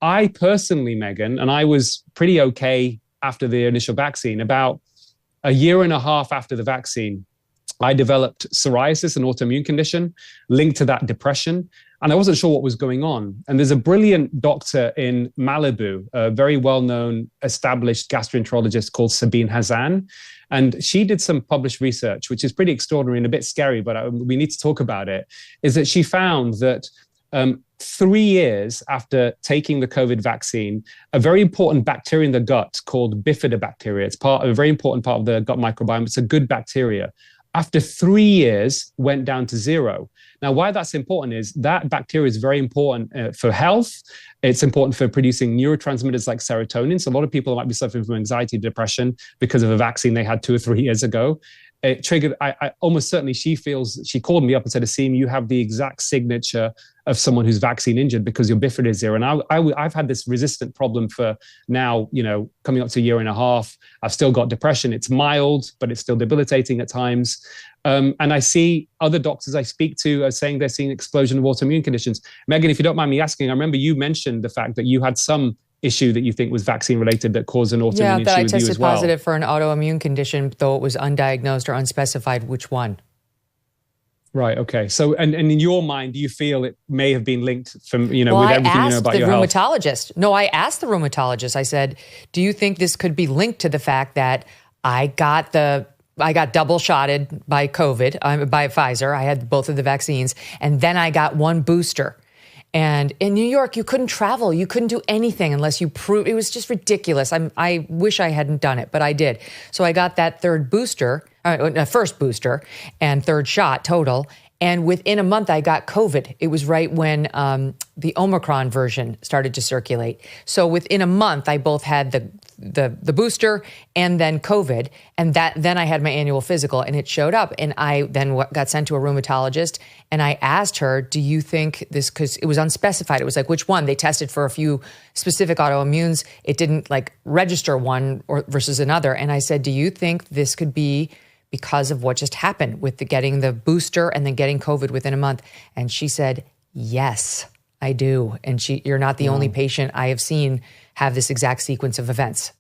I personally, Megyn, and I was pretty okay after the initial vaccine, about a year and a half after the vaccine, I developed psoriasis, an autoimmune condition linked to that depression. And I wasn't sure what was going on. And there's a brilliant doctor in Malibu, a very well-known established gastroenterologist called Sabine Hazan. And she did some published research, which is pretty extraordinary and a bit scary, but we need to talk about it, is that she found that 3 years after taking the COVID vaccine, a very important bacteria in the gut called bifidobacteria, it's a very important part of the gut microbiome. It's a good bacteria. After 3 years, went down to zero. Now, why that's important is that bacteria is very important for health. It's important for producing neurotransmitters like serotonin. So a lot of people might be suffering from anxiety, depression because of a vaccine they had 2 or 3 years ago. It triggered, I almost certainly, she called me up and said, Asim, you have the exact signature of someone who's vaccine injured because your bifid is zero. And I've had this resistant problem for now, coming up to a year and a half. I've still got depression. It's mild, but it's still debilitating at times. And I see other doctors I speak to are saying they're seeing an explosion of autoimmune conditions. Megyn, if you don't mind me asking, I remember you mentioned the fact that you had some issue that you think was vaccine related that caused an autoimmune issue with you as well. Yeah, that I tested positive for an autoimmune condition, though it was undiagnosed or unspecified which one. Right. Okay. So, and in your mind, do you feel it may have been linked from, with everything you know about your health? No, I asked the rheumatologist. I said, do you think this could be linked to the fact that I got double shotted by COVID, by Pfizer. I had both of the vaccines, and then I got one booster. And in New York, you couldn't travel. You couldn't do anything unless you proved. It was just ridiculous. I wish I hadn't done it, but I did. So I got that first booster and third shot total. And within a month, I got COVID. It was right when the Omicron version started to circulate. So within a month, I both had the booster and then COVID. And then I had my annual physical and it showed up. And I then got sent to a rheumatologist and I asked her, do you think this, because it was unspecified. It was like, which one? They tested for a few specific autoimmunes. It didn't register one versus another. And I said, do you think this could be because of what just happened with getting the booster and then getting COVID within a month? And she said, yes, I do. And you're not the only patient I have seen have this exact sequence of events.